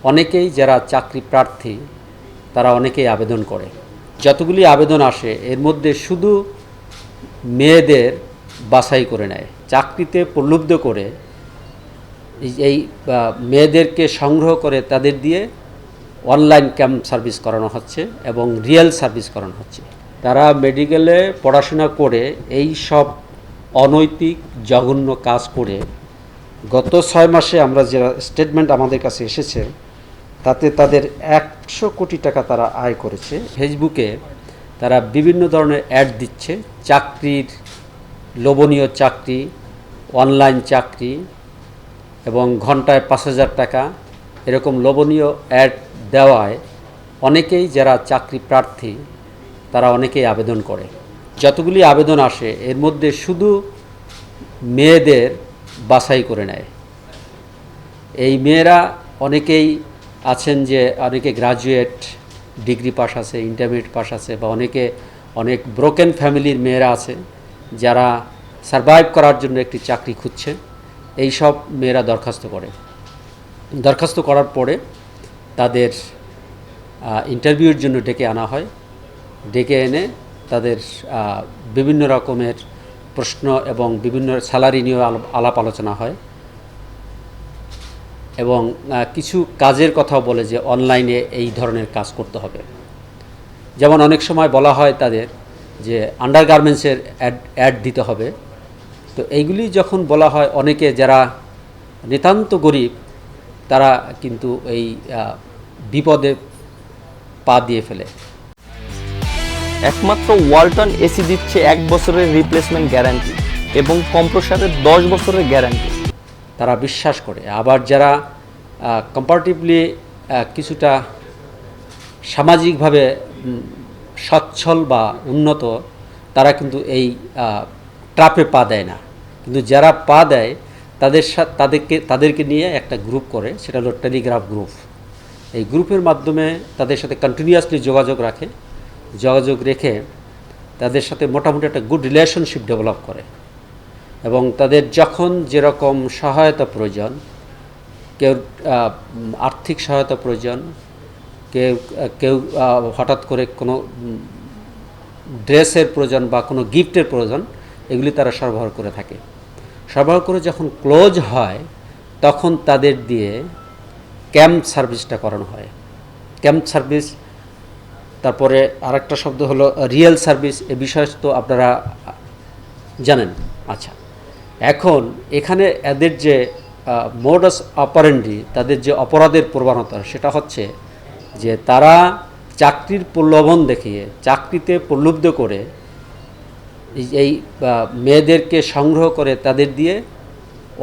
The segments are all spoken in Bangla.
অনেকেই যারা চাকরি প্রার্থী তারা অনেকেই আবেদন করে। যতগুলি আবেদন আসে এর মধ্যে শুধু মেয়েদের বাছাই করে নেয়, চাকরিতে প্রলুব্ধ করে এই মেয়েদেরকে সংগ্রহ করে তাদের দিয়ে অনলাইন ক্যাম্প সার্ভিস করানো হচ্ছে এবং রিয়েল সার্ভিস করানো হচ্ছে। তারা মেডিকেলে পড়াশোনা করে এই সব অনৈতিক জঘন্য কাজ করে গত 6 মাসে আমরা যে স্টেটমেন্ট আমাদের কাছে এসেছে তাতে তাদের 100 কোটি টাকা তারা আয় করেছে। ফেসবুকে তারা বিভিন্ন ধরনের অ্যাড দিচ্ছে, চাকরির, লোভনীয় চাকরি, অনলাইন চাকরি এবং ঘন্টায় 5,000 টাকা এরকম লোভনীয় অ্যাড দেওয়ায় অনেকেই যারা চাকরি প্রার্থী তারা অনেকেই আবেদন করে। যতগুলি আবেদন আসে এর মধ্যে শুধু মেয়েদের বাছাই করে নেয়। এই মেয়েরা অনেকেই আছেন যে অনেকে গ্রাজুয়েট, ডিগ্রি পাস আছে, ইন্টারমিডিয়েট পাস আছে, বা অনেক ব্রোকেন ফ্যামিলির মেয়েরা আছে যারা সারভাইভ করার জন্য একটি চাকরি খুঁজছে। এই সব মেয়েরা দরখাস্ত করার পরে তাদের ইন্টারভিউর জন্য ডেকে আনা হয়। ডেকে এনে তাদের বিভিন্ন রকমের প্রশ্ন এবং বিভিন্ন স্যালারি নিয়ে আলাপ আলোচনা হয় এবং কিছু কাজের কথাও বলে যে অনলাইনে এই ধরনের কাজ করতে হবে। যেমন অনেক সময় বলা হয় তাদের যে আন্ডারগার্মেন্টসের অ্যাড দিতে হবে। তো এইগুলি যখন বলা হয়, অনেকে যারা নিতান্ত গরিব তারা কিন্তু এই বিপদে পা দিয়ে ফেলে। একমাত্র ওয়ালটন এসি দিচ্ছে 1 বছরের রিপ্লেসমেন্ট গ্যারান্টি এবং কম্প্রেসারের 10 বছরের গ্যারান্টি। তারা বিশ্বাস করে। আবার যারা কম্পারেটিভলি কিছুটা সামাজিকভাবে সচ্ছল বা উন্নত, তারা কিন্তু এই ট্রাপে পা দেয় না। কিন্তু যারা পা দেয় তাদেরকে নিয়ে একটা গ্রুপ করে, সেটা হলো টেলিগ্রাফ গ্রুপ। এই গ্রুপের মাধ্যমে তাদের সাথে কন্টিনিউয়াসলি যোগাযোগ রেখে তাদের সাথে মোটামুটি একটা গুড রিলেশনশিপ ডেভেলপ করে এবং তাদের যখন যেরকম সহায়তা প্রয়োজন, কেউ আর্থিক সহায়তা প্রয়োজন, কেউ হঠাৎ করে কোনো ড্রেসের প্রয়োজন বা কোনো গিফটের প্রয়োজন, এগুলি তারা সরবরাহ করে থাকে। সরবরাহ করে যখন ক্লোজ হয় তখন তাদের দিয়ে ক্যাম্প সার্ভিসটা করানো হয়। ক্যাম্প সার্ভিস, তারপরে আরেকটা শব্দ হলো রিয়েল সার্ভিস। এ বিষয় তো আপনারা জানেন। আচ্ছা, এখন এখানে এদের যে মোডাস অপারেন্ডি, তাদের যে অপরাধের প্রবণতা, সেটা হচ্ছে যে তারা চাকরির প্রলোভন দেখিয়ে, চাকরিতে প্রলুব্ধ করে এই মেয়েদেরকে সংগ্রহ করে তাদের দিয়ে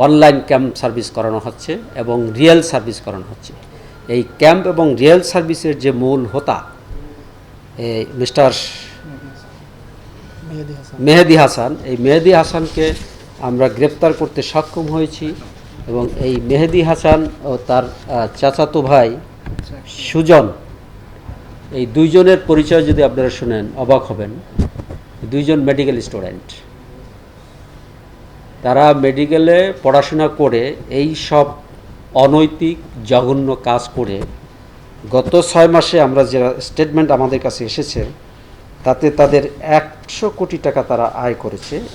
অনলাইন ক্যাম্প সার্ভিস করানো হচ্ছে এবং রিয়েল সার্ভিস করানো হচ্ছে। এই ক্যাম্প এবং রিয়েল সার্ভিসের যে মূল হোতা মিস্টার মেহেদি হাসান, এই মেহেদি হাসানকে আমরা গ্রেপ্তার করতে সক্ষম হয়েছি এবং এই মেহেদি হাসান ও তার চাচাতো ভাই সুজন, এই দুইজনের পরিচয় যদি আপনারা শুনেন অবাক হবেন। দুইজন মেডিকেল স্টুডেন্ট, তারা মেডিকেলে পড়াশোনা করে এই সব অনৈতিক জঘন্য কাজ করে গত 6 মাসে আমরা যে স্টেটমেন্ট আমাদের কাছে এসেছে তাতে তাদের 100 কোটি টাকা তারা আয় করেছে।